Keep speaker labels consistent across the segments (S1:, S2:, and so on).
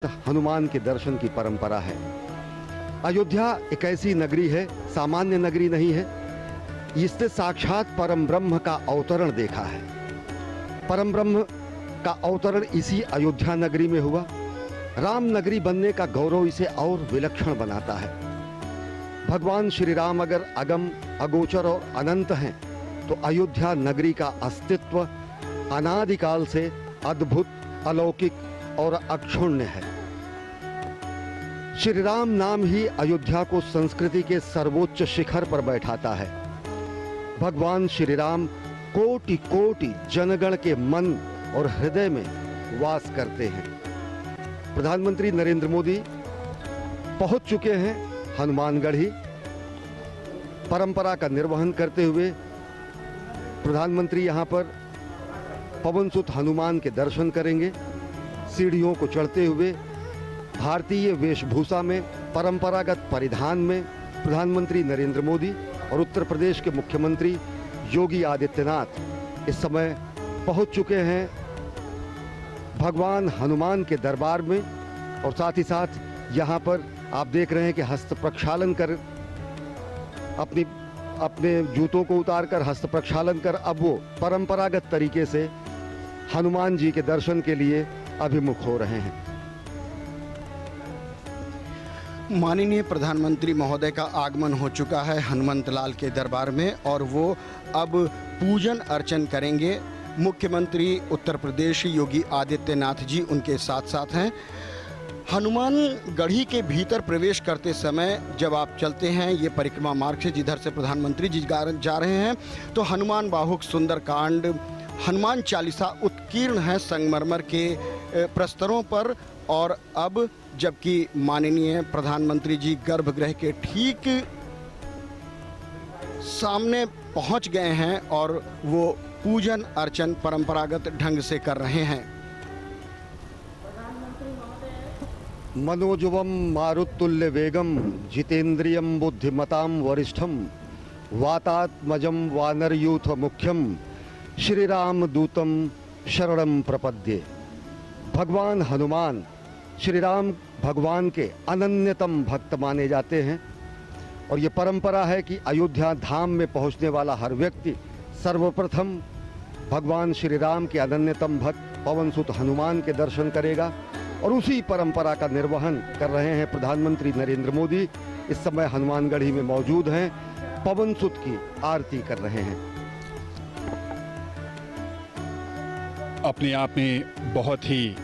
S1: हनुमान के दर्शन की परंपरा है। अयोध्या एक ऐसी नगरी है, सामान्य नगरी नहीं है। इसने साक्षात परम ब्रह्म का अवतरण देखा है। परम ब्रह्म का अवतरण इसी अयोध्या नगरी में हुआ। राम नगरी बनने का गौरव इसे और विलक्षण बनाता है। भगवान श्री राम अगर अगम, अगोचर और अनंत हैं, तो अयोध्या नगरी का अस्तित्व अनादिकाल से अद्भुत, अलौकिक और अक्षुण्य है। श्री राम नाम ही अयोध्या को संस्कृति के सर्वोच्च शिखर पर बैठाता है। भगवान श्री राम कोटि कोटि जनगण के मन और हृदय में वास करते हैं। प्रधानमंत्री नरेंद्र मोदी पहुंच चुके हैं हनुमानगढ़ी। परंपरा का निर्वहन करते हुए प्रधानमंत्री यहां पर पवन सुत हनुमान के दर्शन करेंगे। सीढ़ियों को चढ़ते हुए भारतीय वेशभूषा में, परंपरागत परिधान में प्रधानमंत्री नरेंद्र मोदी और उत्तर प्रदेश के मुख्यमंत्री योगी आदित्यनाथ इस समय पहुंच चुके हैं भगवान हनुमान के दरबार में। और साथ ही साथ यहां पर आप देख रहे हैं कि हस्त प्रक्षालन कर अपने जूतों को उतारकर हस्त प्रक्षालन कर अब वो परंपरागत तरीके से हनुमान जी के दर्शन के लिए अभिमुख हो रहे हैं।
S2: माननीय प्रधानमंत्री महोदय का आगमन हो चुका है हनुमंत लाल के दरबार में और वो अब पूजन अर्चन करेंगे। मुख्यमंत्री उत्तर प्रदेश योगी आदित्यनाथ जी उनके साथ साथ हैं। हनुमान गढ़ी के भीतर प्रवेश करते समय जब आप चलते हैं ये परिक्रमा मार्ग से जिधर से प्रधानमंत्री जी जा रहे हैं, तो हनुमान बाहुक सुंदरकांड, हनुमान चालीसा उत्कीर्ण है संगमरमर के प्रस्तरों पर। और अब जबकि माननीय प्रधानमंत्री जी गर्भगृह के ठीक सामने पहुंच गए हैं और वो पूजन अर्चन परंपरागत ढंग से कर रहे हैं।
S1: मनोजवम मारुतुल्य वेगम जितेंद्रियम बुद्धिमताम वरिष्ठम वातात्मजम वानरयूथ मुख्यम श्री राम दूतम शरणम प्रपद्ये। भगवान हनुमान श्री राम भगवान के अनन्यतम भक्त माने जाते हैं और ये परंपरा है कि अयोध्या धाम में पहुंचने वाला हर व्यक्ति सर्वप्रथम भगवान श्री राम के अनन्यतम भक्त पवन सुत हनुमान के दर्शन करेगा। और उसी परंपरा का निर्वहन कर रहे हैं प्रधानमंत्री नरेंद्र मोदी। इस समय हनुमानगढ़ी में मौजूद हैं, पवन सुत की आरती कर रहे हैं।
S3: अपने आप में बहुत ही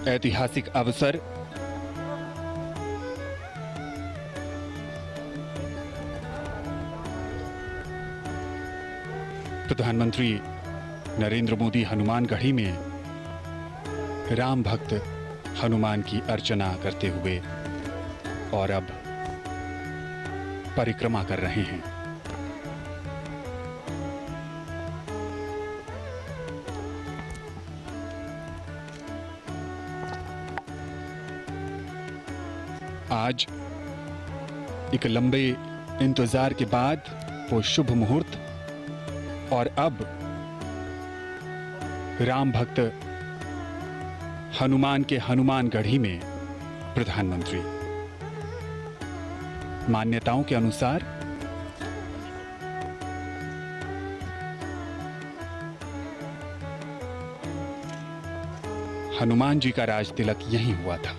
S3: ऐतिहासिक अवसर। प्रधानमंत्री नरेंद्र मोदी हनुमानगढ़ी में राम भक्त हनुमान की अर्चना करते हुए और अब परिक्रमा कर रहे हैं। आज एक लंबे इंतजार के बाद वो शुभ मुहूर्त और अब राम भक्त हनुमान के हनुमानगढ़ी में प्रधानमंत्री। मान्यताओं के अनुसार हनुमान जी का राज तिलक यहीं हुआ था।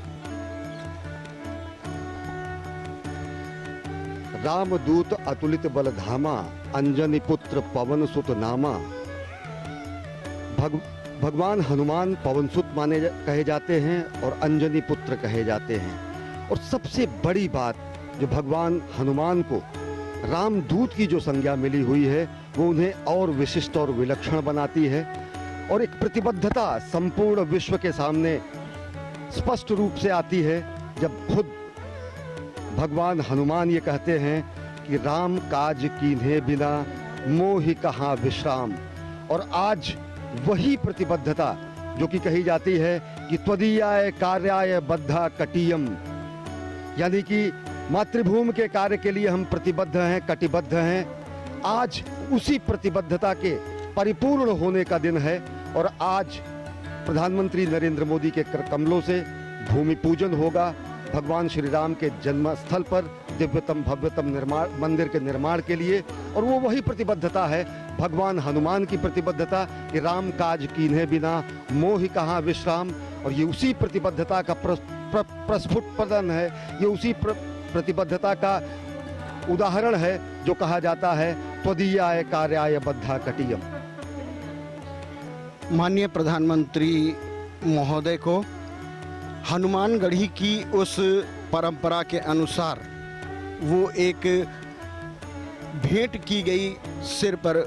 S1: रामदूत अतुलित बलधामा अंजनी पुत्र पवन सुत नामा। भगवान हनुमान पवन सुत कहे जाते हैं और अंजनी पुत्र कहे जाते हैं। और सबसे बड़ी बात जो भगवान हनुमान को रामदूत की जो संज्ञा मिली हुई है वो उन्हें और विशिष्ट और विलक्षण बनाती है। और एक प्रतिबद्धता संपूर्ण विश्व के सामने स्पष्ट रूप से आती है जब खुद भगवान हनुमान ये कहते हैं कि राम काज कीन्हे बिना मोहि कहाँ विश्राम। और आज वही प्रतिबद्धता जो कि कही जाती है कि त्वदीयाय कार्याय बद्धा कटियम, यानी कि मातृभूमि के कार्य के लिए हम प्रतिबद्ध हैं, कटिबद्ध हैं। आज उसी प्रतिबद्धता के परिपूर्ण होने का दिन है और आज प्रधानमंत्री नरेंद्र मोदी के कर कमलों से भूमि पूजन होगा भगवान श्री राम के जन्म स्थल पर दिव्यतम भव्यतम निर्माण मंदिर के निर्माण के लिए। और वो वही प्रतिबद्धता है भगवान हनुमान की प्रतिबद्धता कि राम काज कीन्हे बिना मोहि कहाँ विश्राम। और ये उसी प्रतिबद्धता का प्रस्फुटन है, ये उसी प्रतिबद्धता का उदाहरण है जो कहा जाता है त्वदीयाय कार्याय बद्धा कटियम।
S2: माननीय प्रधानमंत्री महोदय को हनुमानगढ़ी की उस परंपरा के अनुसार वो एक भेंट की गई सिर पर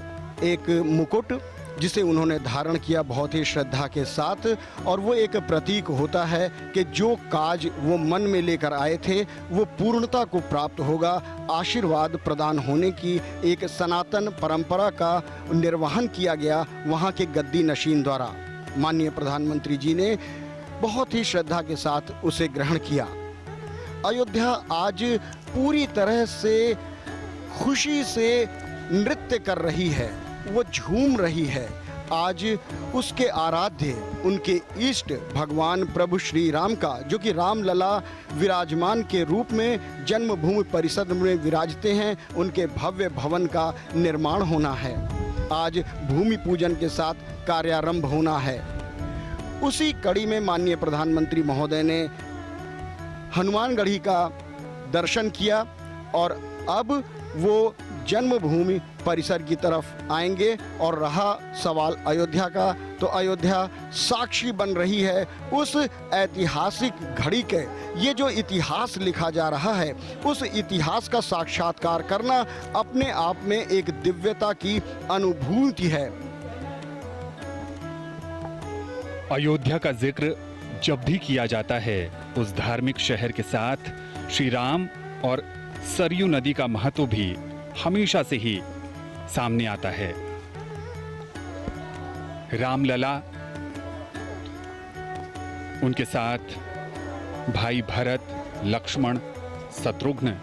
S2: एक मुकुट जिसे उन्होंने धारण किया बहुत ही श्रद्धा के साथ। और वो एक प्रतीक होता है कि जो काज वो मन में लेकर आए थे वो पूर्णता को प्राप्त होगा। आशीर्वाद प्रदान होने की एक सनातन परंपरा का निर्वहन किया गया वहाँ के गद्दी नशीन द्वारा। माननीय प्रधानमंत्री जी ने बहुत ही श्रद्धा के साथ उसे ग्रहण किया। अयोध्या आज पूरी तरह से खुशी से नृत्य कर रही है, वो झूम रही है। आज उसके आराध्य उनके इष्ट भगवान प्रभु श्री राम का, जो कि रामलला विराजमान के रूप में जन्मभूमि परिषद में विराजते हैं, उनके भव्य भवन का निर्माण होना है। आज भूमि पूजन के साथ कार्यारंभ होना है। उसी कड़ी में माननीय प्रधानमंत्री महोदय ने हनुमानगढ़ी का दर्शन किया और अब वो जन्मभूमि परिसर की तरफ आएंगे। और रहा सवाल अयोध्या का, तो अयोध्या साक्षी बन रही है उस ऐतिहासिक घड़ी के। ये जो इतिहास लिखा जा रहा है उस इतिहास का साक्षात्कार करना अपने आप में एक दिव्यता की अनुभूति है।
S3: अयोध्या का जिक्र जब भी किया जाता है उस धार्मिक शहर के साथ श्री राम और सरयू नदी का महत्व भी हमेशा से ही सामने आता है। रामलला, उनके साथ भाई भरत, लक्ष्मण, शत्रुघ्न,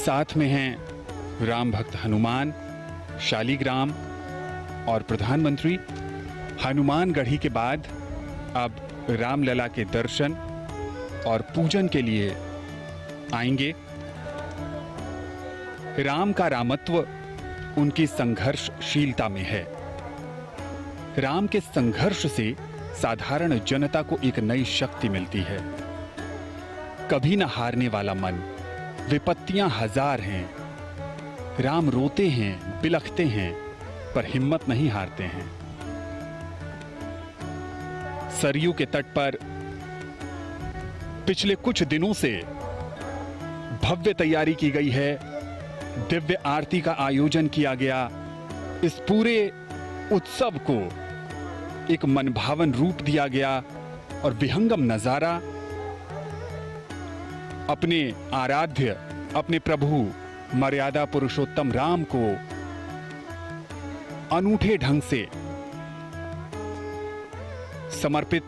S3: साथ में हैं राम भक्त हनुमान, शालिग्राम और प्रधानमंत्री। हनुमानगढ़ी के बाद अब रामलला के दर्शन और पूजन के लिए आएंगे। राम का रामत्व उनकी संघर्षशीलता में है। राम के संघर्ष से साधारण जनता को एक नई शक्ति मिलती है। कभी न हारने वाला मन, विपत्तियां हजार हैं। राम रोते हैं, बिलखते हैं, पर हिम्मत नहीं हारते हैं। सरयू के तट पर पिछले कुछ दिनों से भव्य तैयारी की गई है। दिव्य आरती का आयोजन किया गया। इस पूरे उत्सव को एक मनभावन रूप दिया गया और विहंगम नजारा अपने आराध्य, अपने प्रभु मर्यादा पुरुषोत्तम राम को अनूठे ढंग से समर्पित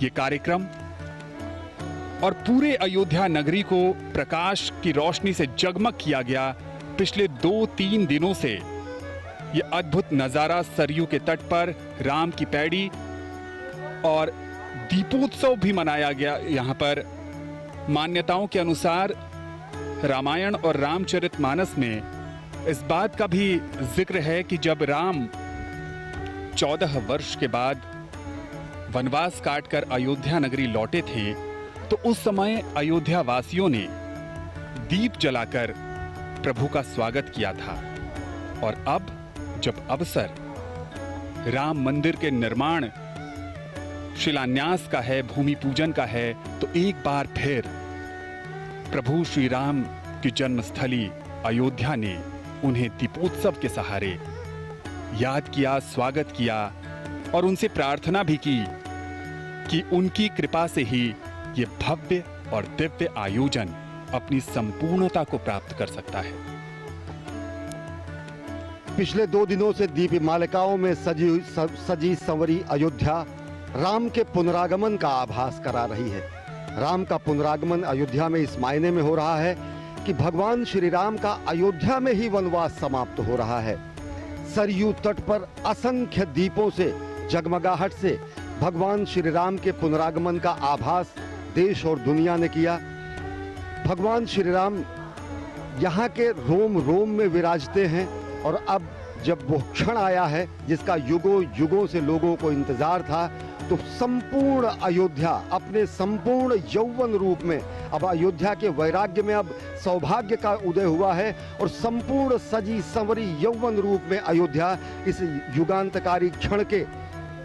S3: ये कार्यक्रम और पूरे अयोध्या नगरी को प्रकाश की रोशनी से जगमग किया गया। पिछले 2-3 दिनों से ये अद्भुत नजारा सरयू के तट पर राम की पैड़ी और दीपोत्सव भी मनाया गया। यहाँ पर मान्यताओं के अनुसार रामायण और रामचरितमानस में इस बात का भी जिक्र है कि जब राम 14 वर्ष के बाद वनवास काटकर अयोध्या नगरी लौटे थे तो उस समय अयोध्या वासियों ने दीप जलाकर प्रभु का स्वागत किया था। और अब जब अवसर राम मंदिर के निर्माण शिलान्यास का है, भूमि पूजन का है, तो एक बार फिर प्रभु श्री राम की जन्मस्थली अयोध्या ने उन्हें दीपोत्सव के सहारे याद किया, स्वागत किया और उनसे प्रार्थना भी की कि उनकी कृपा से ही ये भव्य और दिव्य आयोजन अपनी संपूर्णता को प्राप्त कर सकता है।
S1: पिछले 2 दिनों से दीप मालिकाओं में सजी संवरी अयोध्या राम के पुनरागमन का आभास करा रही है। राम का पुनरागमन अयोध्या में इस मायने में हो रहा है कि भगवान श्री राम का अयोध्या में ही वनवास समाप्त हो रहा है। सरयू तट पर असंख्य दीपों से, जगमगाहट से भगवान श्री राम के पुनरागमन का आभास देश और दुनिया ने किया। भगवान श्री राम यहाँ के रोम रोम में विराजते हैं और अब जब वो क्षण आया है जिसका युगों युगों से लोगों को इंतजार था, तो संपूर्ण अयोध्या अपने संपूर्ण यौवन रूप में, अब अयोध्या के वैराग्य में अब सौभाग्य का उदय हुआ है और संपूर्ण सजी संवरी यौवन रूप में अयोध्या इस युगांतकारी क्षण के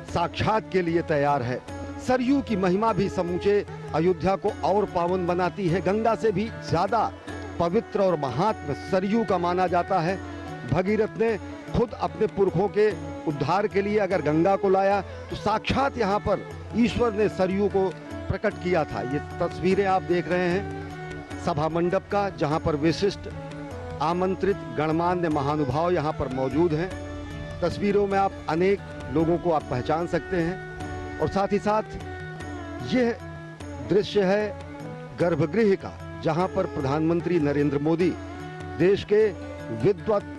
S1: साक्षात के लिए तैयार है। सरयू की महिमा भी समूचे अयोध्या को और पावन बनाती है। गंगा से भी ज्यादा पवित्र और महात्म सरयू का माना जाता है। भगीरथ ने खुद अपने पुरखों के उद्धार के लिए अगर गंगा को लाया, तो साक्षात यहाँ पर ईश्वर ने सरयू को प्रकट किया था। ये तस्वीरें आप देख रहे हैं सभा मंडप का, जहाँ पर विशिष्ट आमंत्रित गणमान्य महानुभाव यहाँ पर मौजूद हैं। तस्वीरों में आप अनेक लोगों को आप पहचान सकते हैं और साथ ही साथ यह दृश्य है गर्भगृह का, जहाँ पर प्रधानमंत्री नरेंद्र मोदी देश के विद्वत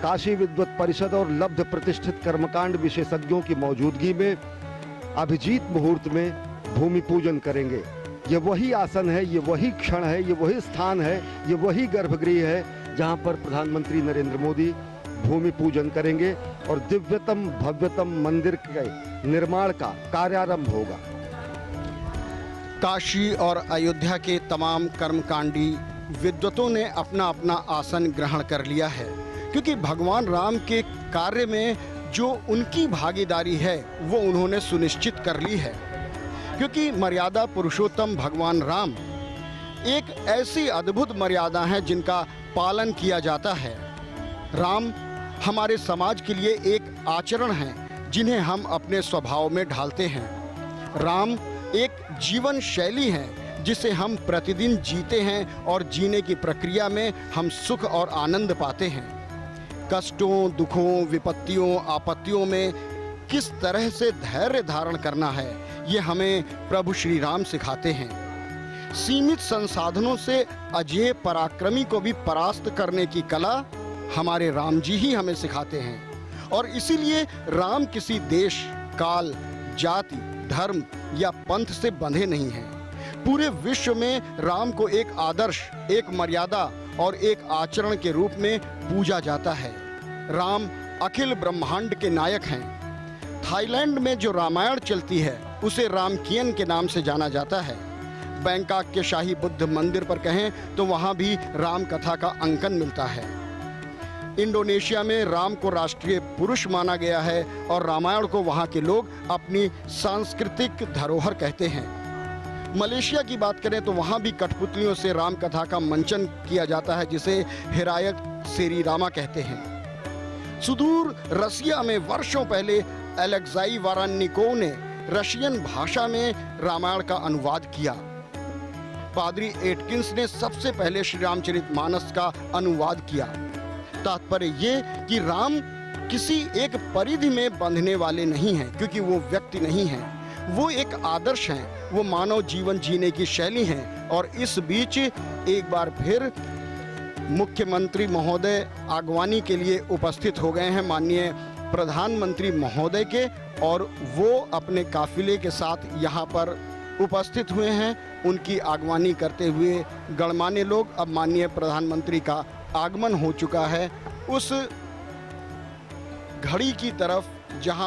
S1: काशी विद्वत परिषद और लब्ध प्रतिष्ठित कर्मकांड विशेषज्ञों की मौजूदगी में अभिजीत मुहूर्त में भूमि पूजन करेंगे। ये वही आसन है, ये वही क्षण है, ये वही स्थान है, ये वही गर्भगृह है जहां पर प्रधानमंत्री नरेंद्र मोदी भूमि पूजन करेंगे और दिव्यतम भव्यतम मंदिर के निर्माण का कार्यारंभ होगा।
S2: काशी और अयोध्या के तमाम कर्मकांडी विद्वतों ने अपना अपना आसन ग्रहण कर लिया है, क्योंकि भगवान राम के कार्य में जो उनकी भागीदारी है वो उन्होंने सुनिश्चित कर ली है। क्योंकि मर्यादा पुरुषोत्तम भगवान राम एक ऐसी अद्भुत मर्यादा है जिनका पालन किया जाता है। राम हमारे समाज के लिए एक आचरण है जिन्हें हम अपने स्वभाव में ढालते हैं। राम एक जीवन शैली है जिसे हम प्रतिदिन जीते हैं और जीने की प्रक्रिया में हम सुख और आनंद पाते हैं। कष्टों, दुखों, विपत्तियों, आपत्तियों में किस तरह से धैर्य धारण करना है, ये हमें प्रभु श्री राम सिखाते हैं। सीमित संसाधनों से अजेय पराक्रमी को भी परास्त करने की कला हमारे राम जी ही हमें सिखाते हैं। और इसीलिए राम किसी देश, काल, जाति, धर्म या पंथ से बंधे नहीं हैं। पूरे विश्व में राम को एक आदर्श, एक मर्यादा और एक आचरण के रूप में पूजा जाता है। राम अखिल ब्रह्मांड के नायक हैं। थाईलैंड में जो रामायण चलती है उसे रामकियन के नाम से जाना जाता है। बैंकॉक के शाही बुद्ध मंदिर पर कहें तो वहाँ भी राम कथा का अंकन मिलता है। इंडोनेशिया में राम को राष्ट्रीय पुरुष माना गया है और रामायण को वहाँ के लोग अपनी सांस्कृतिक धरोहर कहते हैं। मलेशिया की बात करें तो वहाँ भी कठपुतलियों से राम कथा का मंचन किया जाता है, जिसे हिरायत सेरी रामा कहते हैं। सुदूर रसिया में वर्षों पहले अलेक्साई वारानिकोव ने रशियन भाषा में रामायण का अनुवाद किया। पादरी एटकिंस ने सबसे पहले श्री रामचरितमानस का अनुवाद किया। तात्पर्य ये कि राम किसी एक परिधि में बंधने वाले नहीं हैं, क्योंकि वो व्यक्ति नहीं हैं, वो एक आदर्श हैं, वो मानव जीवन जीने की शैली हैं। और इस बीच एक बार फिर मुख्यमंत्री महोदय आगवानी के लिए उपस्थित हो गए हैं माननीय प्रधानमंत्री महोदय के, और वो अपने काफिले के साथ यहाँ पर उपस्थित हुए हैं। उनकी आगवानी करते हुए गणमान्य लोग, अब माननीय प्रधानमंत्री का आगमन हो चुका है उस घड़ी की तरफ जहाँ